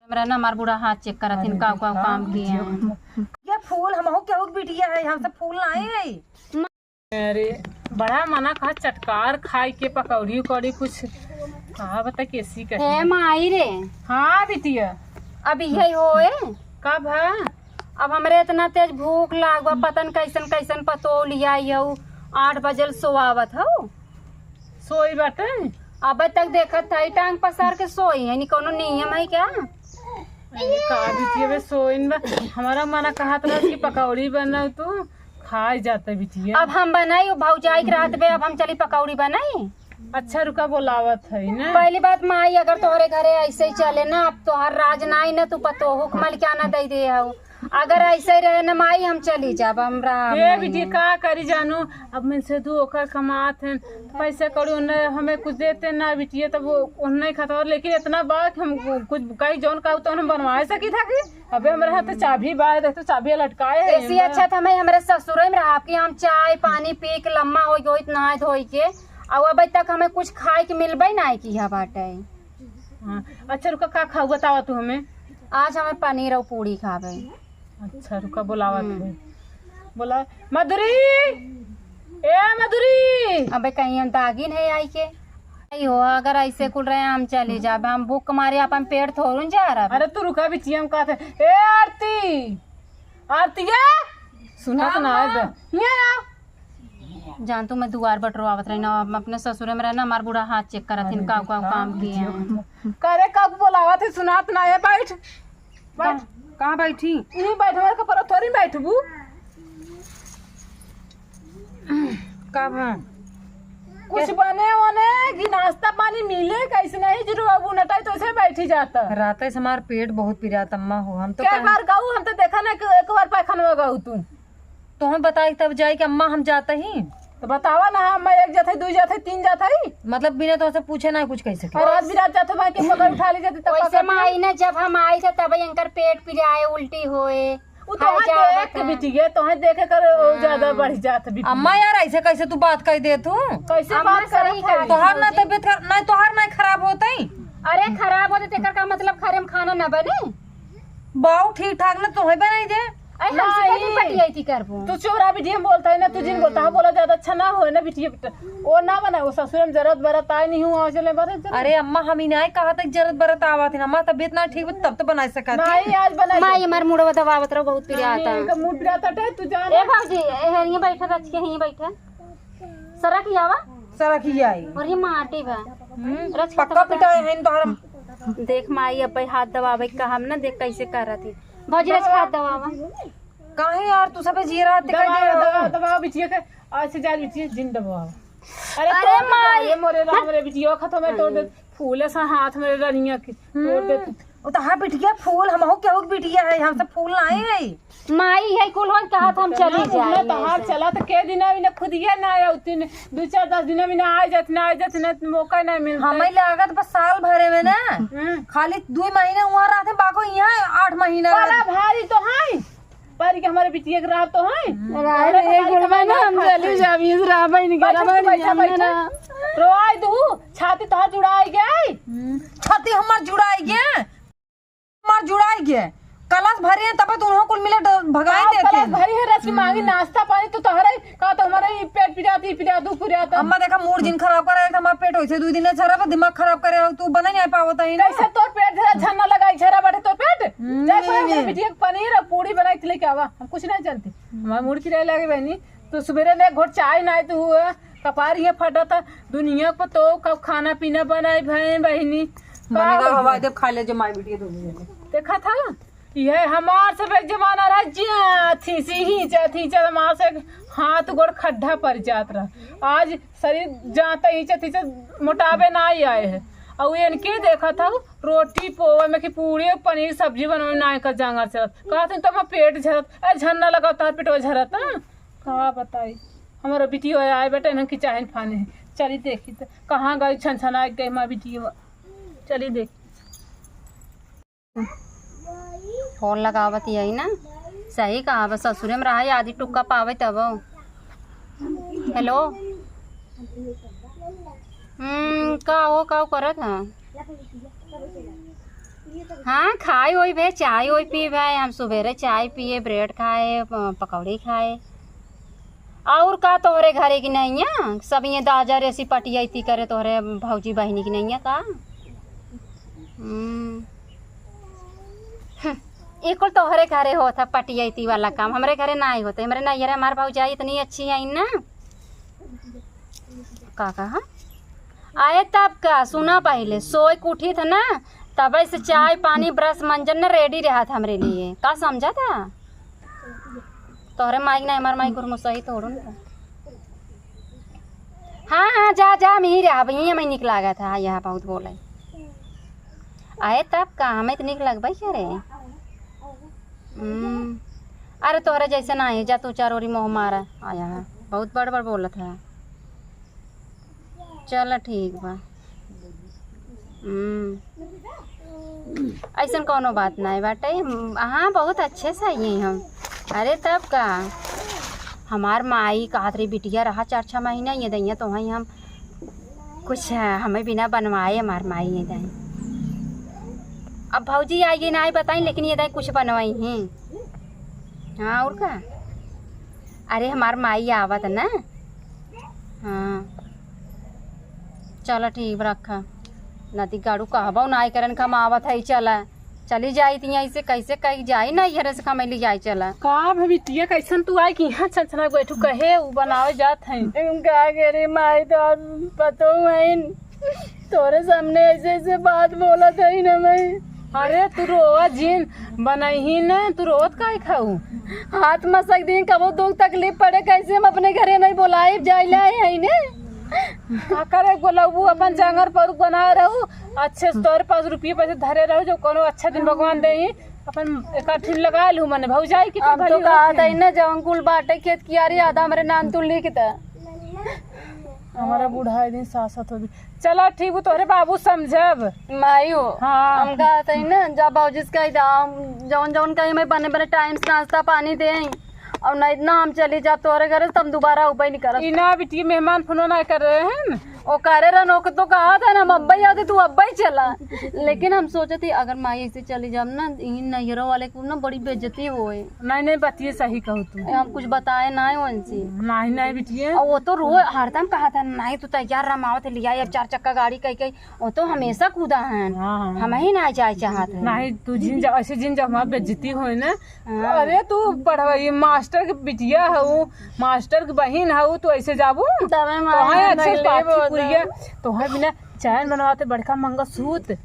हमरा ना हमार बुरा हाथ चेक करत हिन का काम किए हैं। ये फूल हमहू केहू के बिटिया है, हम सब फूल लाए है। अरे बड़ा मना कहा चटकार खाई के पकौड़ी उकौड़ी कुछ कहा बता कैसी हे कैसी। माई रे हाँ बिटिया अब यही होए कब है? अब हमरे इतना तेज भूख लागवा पतन कैसन कैसन पतो लिया 8 बजल सोआवत हो। सोई बाटे अब तक देखत था टांग पसार के सोई है नी कोनो नियम है क्या? अरे का बिटिया बे सोइन बा हमारा मना कहा था कि पकौड़ी बनाओ तू खाई जाता बिटिया। अब हम बनाई भौजाई के रात में अब हम चली पकौड़ी बनाई। अच्छा रुका बोलावत है ना। पहली बात माई अगर तोहरे घरे ऐसे ही चले ना अब तोहर राज नाई ना तू पतो हुक्मल क्या ना दे दे हो। अगर ऐसे ही रहे ना माई हम चली जाब हमरा ये बिटिया का करी जानू अब मैं से दू ओकर कमात है पैसे कौड़ी उन्हें हमें कुछ देते ना बिटिया तब वो नहीं खाता लेकिन इतना बा कि हम कुछ कहीं जौन का तो हम बनवा सकी था कि अबे हमारे हाथ चाबी बाय तो चाबी लटकाए है। ऐसी अच्छा था मैं हमारे ससुर में रहा कि हम चाय पानी पी के लम्मा हो गई नहा धोई के अब अभी तक हमें कुछ खाए के मिलबे ना की है बाटे। हाँ अच्छा रुका का खाऊ बतावा तू हमें। आज हमें पनीर और पूरी खावे। अच्छा रुका बोलावा तू बोला मधुरी ए मधुरी। अबे कहीं हम दागिन है आई के नहीं हो अगर ऐसे कुल रहे हम चले जाब हम भूख मारे अपन पेट थोड़न जा रहा। अरे तू रुका भी हम कहा थे ए आरती आरती सुना तो ना जान तू मैं दुआर बटरवावत रही ना अपने ससुर में रहना हमार बुरा हाथ चेक करत हिन का काम किए हैं। करे कब बोलावा थे सुनात ना है बैठ बैठ कहाँ बैठी? नहीं बैठ हमारे कपड़ा थोड़ी बैठबू कब है? कुछ बने वने कि नाश्ता पानी मिले कैसे नहीं जरूर अब नटाई तो ऐसे बैठी जाता। रात से हमार पेट बहुत पिरात अम्मा हो हम तो क्या बार गाऊ हम तो देखा ना कि एक बार पैखाना गाऊ तू हम बताई तब जाए कि अम्मा हम जाते ही तो बतावा ना मैं एक जाते दो जाते तीन जाते ही मतलब बिना तो से पूछे ना कुछ कह सके। और आज भी रात जाते भाई के पकड़ उठा ली जाती तब वैसे माई ना जब हम आई थे तब इनकर पेट पिराए उल्टी होए वो तो देख के बिटिया तो देखे कर ज्यादा बढ़ जात बिटिया। अम्मा यार ऐसे कैसे तू बात कह दे तू कैसे बात सही कर तोहार ना तबियत नहीं तोहार नहीं खराब होता ही। अरे खराब होते तेकर का मतलब खरे में खाना न बने बाऊ ठीक ठाक ना तुम्हें बनाई दे। अरे हमसे कैसे पटियाई थी करबो तू चोरा बिटिया बोलता है ना तू जिन बोलता है बोला ज्यादा अच्छा ना हो ना बिटिया वो ना बना वो ससुर में जरूरत बरत आई नहीं हुआ चले बरत। अरे अम्मा हम ही नहीं कहा तक जरूरत बरत आवा थी अम्मा तबियत ना ठीक तब तो बना सका नहीं आज बना माई हमार मुड़वा दबावत रहो बहुत पिरिया आता का मूड पिराता है तू जान ए भाजी यहीं बैठा रच के यहीं बैठा सरक जावा सड़क ही आई और ये माटी बा रच पक्का पिटाए हैं तोहर। देख माई अब हाथ दबावे का हम ना देख कैसे कर रही थी भाजी रच हाथ दबावा काहे यार तू सब जीरा दिखाई दे दबा दबा बिटिया के आज से जा बिटिया जिन दबा। अरे अरे माई मोरे हमरे बिटिया खत्म है तोड़ दे फूल सा हाथ में रनिया की तोड़ दे वो तो हां बिटिया फूल हमहू केहू के बिटिया है हम सब फूल लाए है। माई है कुल हो कहा हम चली जाए तो हाथ चला तो के दिन भी ना खुद ये ना आया उतने 2-4-10 दिन में ना आ जाते ना मौका नहीं मिलता। हमें लागत बस साल भरे में ना खाली 2 महीने वहाँ रहते बाको यहाँ 8 महीना बड़ा भारी तो है पर के हमारे बिटिया के राह तो है हम चली जाबी रोआई दू छाती तो जुड़ाई गई छाती हमार जुड़ाई गए कलश भरी है तब तुम कुल मिले भगाई देते भरी है रस की मांगी नाश्ता पानी तो तोहरे का तो हमारे पेट पिरा दू पुराता अम्मा देखा मूड दिन खराब करे हमारा पेट होइसे 2 दिन झरा दिमाग खराब करे तू बना नहीं पावत है कैसे तोर पेट झरा झन्ना लगाई झरा बैठे तोर पेट जा कोई बिटिया पनीर और पूरी बनाई थी लेके आवा हम कुछ नहीं जानते हमारा मूड की रह लगे बहनी तो सवेरे ने घोट चाय ना तो हुआ कपार ये फटा था दुनिया को तो कब खाना पीना बनाई बहनी हवा दे खा ले जो माई बिटिया दोनों देखा था ये हमार सब एक जमाना रहा थी हमार से हाथ गोड़ खड्डा पड़ जात रहा आज शरीर जाता ही मोटाबे ना ही आए है और इनके देखा था रोटी पोवे में कि पूरी पनीर सब्जी बनवे ना कर जांगर चलत कहा तो मैं पेट झरत झरना लगा तार पेटवा झरत कहा बताई हमारा बिटिया आए बेटा इन्हें की चाहन फाने चली देखी तो कहाँ गई छन छना गई माँ बिटिया चली देख फोन लगावत यही ना सही कहा बस ससुरे में रहा आदि टुक्का पावे तब। हेलो का करत है हाँ खाए वही भे, चाय वही पी भाई, हम सुबेरे चाय पिए, ब्रेड खाए, पकौड़ी खाए। और का तोहरे घरे की नहीं है? सब ये दाजा रेसी पटियाती करे तोहरे भौजी बहनी की नहीं है का? एक तोहरे घरे होता पटियाती वाला काम, हमारे घरे ना ही होते। हमारे नैहरे हमारे भौजाई इतनी अच्छी है ना। का कहा आए तब का सुना, पहले सोए के उठी था ना, तब से चाय पानी ब्रश मंजन ना रेडी रहा था हमारे लिए। का समझा था तोहरे माइक ना हमारे माइक और सही तोड़ो ना। हाँ हाँ जा जा, मैं ही रहा भैया, मैं निक लागा था यहाँ बहुत बोले। आए तब का हमें तो निक लग भाई क्या रे। अरे तोहरे जैसे ना है, जा तू चारोरी मोह मारा आया है, बहुत बड़ बड़ बोला था। चल ठीक बा। ऐसा कोनो बात नहीं बाटे। हाँ बहुत अच्छे से ही हम। अरे तब का हमार माई कहत रही बिटिया रहा 4-6 महीना ये दैया, तो वहीं हम कुछ हमें बिना बनवाए हमार माई ये दाई। अब भौजी आएगी ना आई बताई, लेकिन ये दाई कुछ बनवाई हैं। हाँ और का, अरे हमार माई आवत ना। हाँ चलो ठीक रखा, नदी गाड़ू कहबो ना आई करन खम आवत है, चला चली जाई थी ऐसे कैसे कही जाई ना हरे से खमेली जाई। चला का भबितिया कैसन तू आई कि यहाँ छछना बैठू कहे उ बनावे जात है का रे माई तो पतो है तोरे सामने ऐसे ऐसे बात बोला था ही ना मैं। अरे तू रोवा जिन बनही न, तू रोवत काहे खाऊ? हाथ मसक दिन कबो दुख तकलीफ पड़े कैसे हम अपने घरे नहीं बुलाए जाइला है ने। का करे बोलाऊ अपन जांगर पर बना रहू, अच्छे से तोरे पास रुपये पैसे धरे रहू, जो कोनो अच्छा दिन भगवान दे अपन इकट्ठी लगा लू मने भौजाई की। अब तो कहा था ना जवन कुल बाटे खेत कियारी आधा हमारे नाम तू लिखता। हमारा बुढ़ाई दिन सासत हो। चला ठीक हो, तोरे बाबू समझब माई हो। हाँ हम कहा था ना जब बाबूजी का जवन जवन कहीं मैं बने बने टाइम से नाश्ता पानी दे और नहीं इतना हम चली जा तोरे घर तब दोबारा उपाय नहीं कर। इना बिटिया मेहमान फोन ना कर रहे हैं ओ करे रहा नौक तो कहा था ना हम अब्बा ही आते तू अब्बा ही चला। लेकिन हम सोचे थे अगर माई ऐसे चली जाब ना इन नैहरों वाले को ना बड़ी बेइज्जती होए। नहीं बतिए सही कहू तू, हम कुछ बताए ना उनसे। नहीं बिटिया, और वो तो रोज हरदम कहा था नहीं तू तैयार रमावत लिया अब 4 चक्का गाड़ी कही वो तो हमेशा कूदा है। हम ही ना जाए चाहत है। नहीं तू जिन जा ऐसे जिन जा हमारी बेइज्जती होए ना। अरे तू पढ़वाई मास्टर के बिटिया हूँ, मास्टर की बहन हूँ, तू ऐसे जाबू तो है बिना चैन बनवाते बड़का मंगलसूत्र।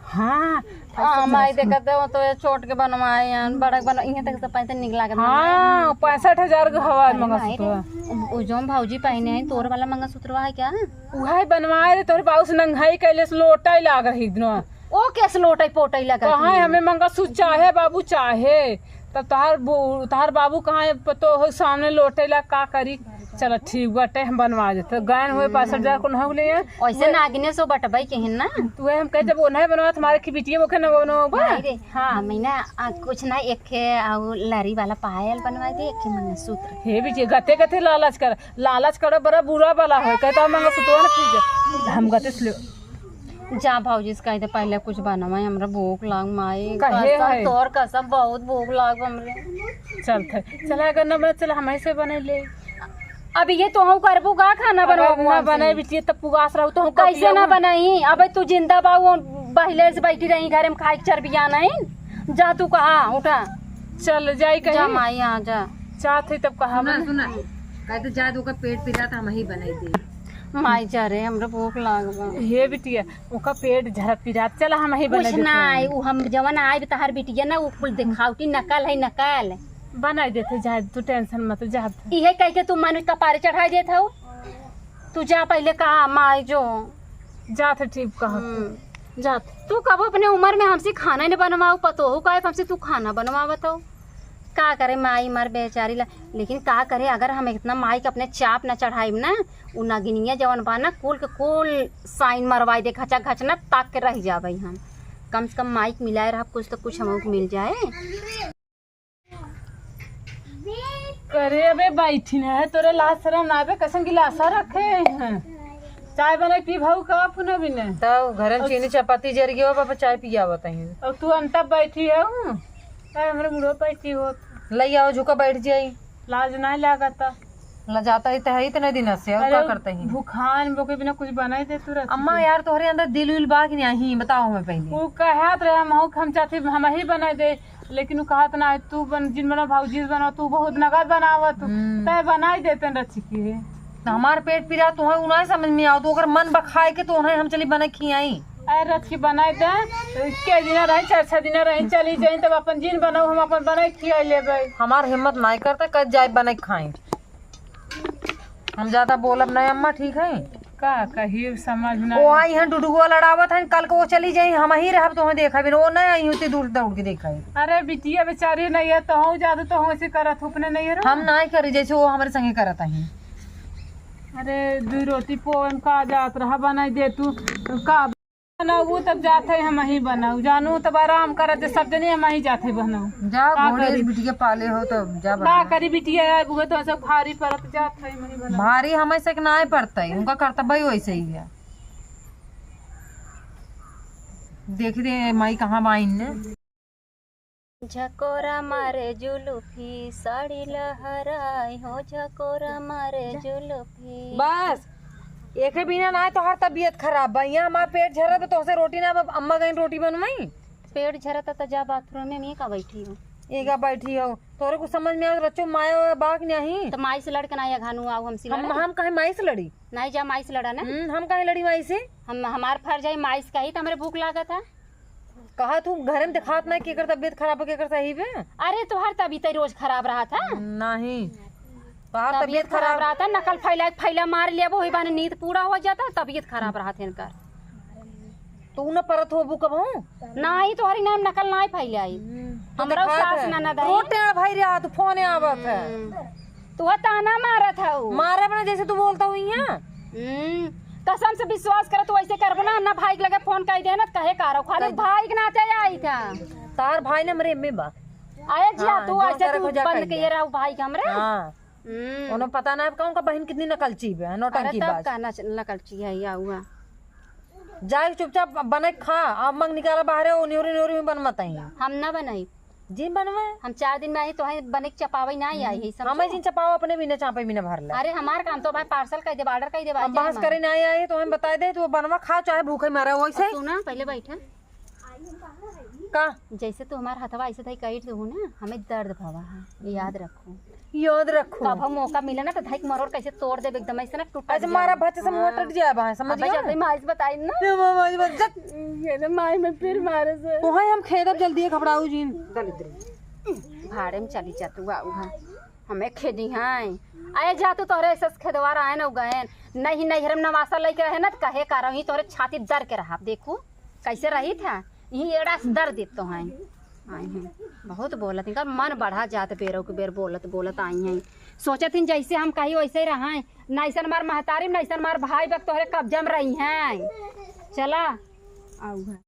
हाँ माई देखते हो तो छोट के बनवाए बड़ा बन इहे तक से पैसे निकला के। हाँ 65,000 का हवा मंगलसूत्र। ओ जो भौजी पहने है तोर वाला मंगलसूत्र है क्या? उहे बनवाए तोरे बाबू से नंगाई कैले से लोटा लाग रही दिन। ओ कैसे लोटाई पोटाई लगा? कहाँ हमें मंगलसूत्र चाहे बाबू चाहे, तब तहार बाबू कहाँ तो सामने लोटे ला का करी। चलो ठीक बाटे हम बनवा देते गायन हुए 65,000 को ना ले ऐसे नागिने सो बटबाई केहन ना तू हम कह जब ओनहे बनवा तुम्हारे की बिटिया बोके ना बनवा रे। हां मैंने कुछ ना एक के लारी वाला पायल बनवा दे, एक मंगलसूत्र। हे बिटिया गते गते लालच कर बड़ा बुरा वाला है, कहता मंगलसूत्र ना ठीक हम गते से जा भौजी से कह दे पहले कुछ बनवा हमरा भूख लाग माई कहे तोर कसम बहुत भूख लाग हमरे। चल अगर ना बने चल हम ऐसे बने ले। अभी ये तो हम करबू का खाना बनवाबू ना बने बिटिया तब पुगास रहू तो हम कैसे ना बनाई। अब तू जिंदा बाबू पहले से बैठी रही घर में खाई चरबिया नहीं। जा तू कहा उठा चल जाई कहीं जा माई आ जा चाहते तब कहा सुना कहते जा दो का पेट पिरा था हम ही बनाई दे। माई जा रे हमरा भूख लागबा। हे बिटिया ओका पेट झरत पिरात चल हम ही बना देते। कुछ नहीं उ हम जवन आए तहर बिटिया ना उ कुल दिखावटी नकल है नकल बनाई देते जा तू टेंशन मत जा। इहे कह के तू मनुष्य का पारे चढ़ाई देत हो। तू जा पहले कहा माई जो जा थे ठीक कहा जा। तू कब अपने उम्र में हमसे खाना नहीं बनवाओ पतो हो का हमसे तू खाना बनवावत हो। का करे माई मर बेचारी ला, लेकिन का करे अगर हम इतना माई के अपने चाप न चढ़ाई ना उ नगिनिया जवन बा ना कुल के कुल साइन मरवाई दे खचा खच ना ताक के रह जाबे। हम कम से कम माइक मिलाए रहा कुछ तो कुछ हमको मिल जाए। करे अबे बैठी है तोरे लाश शरम ना आवे कसम की लाशा रखे हैं। चाय बना पी भाऊ का पुनः भी नहीं तो घर में चीनी चपाती जर गयो बाबा चाय पिया बताई और तू अंता बैठी है हमरे मुड़ो बैठी हो लई आओ झुका बैठ जाई लाज नहीं लागता ला जाता ही तो है इतने दिन से और क्या करते हैं भूखान बोके बिना कुछ बनाई दे तू रहती अम्मा यार तोहरे अंदर दिल उल बा कि नहीं बताओ हमें पहले वो कहत रहे हम चाहते हम ही बनाई दे लेकिन वो कहत ना है, तू जिन बना भाजी बना तू बहुत नगद बनावत तय बनाई देते रची की तो हमार पेट पीरा तो है उन्हें समझ में आओ तो अगर मन बखाए के तो उन्हें हम चली बना खियाई अरे रची बनाई दे के दिन रहे 4-6 दिन रहे चली जाई तब अपन जिन बनाऊ हम अपन बनाई खिया लेबै हमार हिम्मत नहीं करते कद जाए बना खाए हम ज्यादा बोलब नहीं अम्मा ठीक है का कही समझ ना वो आई है डुडुगो लड़ावत है कल को वो चली जाई हम ही रहब तो देखा भी वो नहीं आई होती दूर दौड़ के देखा है अरे बिटिया बेचारी नहीं है तो हूँ जादू तो हूँ ऐसे करत अपने नहीं है हम नहीं करी जैसे वो हमारे संगे करता है अरे 2 रोटी पोम का जात रहा बनाई दे तू का बनाऊ तब जाते है हम ही बनाऊ जानू तब आराम करते सब जने हम ही जाते बनाऊ जा घोड़े बिटिया पाले हो तो जा का करी बिटिया वो तो सब भारी परत जात है हम ही बनाऊ भारी हमें से नहीं पड़ता है उनका कर्तव्य वैसे ही है देख दे माई कहाँ माइन ने झकोरा मारे जुलूफी साड़ी लहराई हो झकोरा मारे जुलूफी बस एक बिना ना तो हर तबीयत खराब बा यहाँ हमारा पेट झरा तो से रोटी ना अम्मा गई रोटी बनवाई पेट झरता तो जा बाथरूम में मैं का बैठी हूँ एगा बैठी हो तोरे को समझ में आ रचो माया बाग नहीं तो माई से लड़के ना घानू आओ हमसे हम कहे माई से लड़ी नहीं जा माई से लड़ा ना हम कहे लड़ी माई से हम हमार फर्ज है माई से कही तो हमारे भूख लागा था कहा तू घर में दिखात नहीं केकर तबीयत खराब है केकर सही है अरे तुहार तबीयत रोज खराब रहा था नहीं तोहार तबीयत खराब रहा था नकल फैला मार लिया वो बाने नींद पूरा हो जाता तबीयत खराब रहा था इनका तू न परत हो बुक बहु नहीं तुम्हारी नाम नकल नहीं फैले आई हमरा सास ननद है रोटे भाई रहा तू फोन आवत है तू ताना मारा था मारे बना जैसे तू बोलता हुई है कसम से विश्वास कर तू ऐसे करबो ना भाई लगे फोन कर दे ना कहे कारो खाली भाई के नाते आई था तार भाई ने मरे में बा आए जी हाँ, तू ऐसे तू जा बंद के रहा भाई के हमरे हां उन्हें पता ना कहूं का बहन कितनी नकलची है नौटंकी बाज कहना नकलची है या हुआ जाए चुपचाप बने खा अब मंग निकाला बाहर ओ न्योरी न्योरी में बन मत आई हम ना बनाई जी बनवाए हम 4 दिन में आई तो है बने के चपावई ना आई है सब हमें जिन चपाओ अपने बिना चापे बिना भर ले अरे हमार काम तो भाई पार्सल कर दे ऑर्डर कर दे अब बहस करे ना आए तो हम बता दे तो बनवा खा चाहे भूखे मरे वैसे सुना पहले बैठा का जैसे तू हमारा हथवा ऐसे थई कईट दू ना हमें दर्द भवा है याद रखो याद रखो कब हम मौका मिला ना तो धाई मरोड़ कैसे तोड़ दे एकदम ऐसे ना टूट आज मारा बच्चे से मुंह टट जाए बा समझ गया जल्दी माई से बताई ना मामा बच्चा ये ना माई में फिर मारे से तो हम खेदब जल्दी खबराऊ जी दलिद्री भाड़े में चली जा तू आऊ है हमें खेदी हैं आए जा तू तोहरे ऐसे खेदवार आए ना गए नहीं नहीं हम नवासा लेके रहे ना कहे का रही तोहरे छाती दर के रहा देखो कैसे रही था यही एड़ा से दर देते हैं आए हैं बहुत बोलत इनका मन बढ़ा जाते बेरों के बेर बोलत बोलत आई हैं सोचत थी जैसे हम कही वैसे ही रहा नैसन मार महतारी नैसन मार भाई बक तोहरे कब्जा में रही हैं चला आऊ है।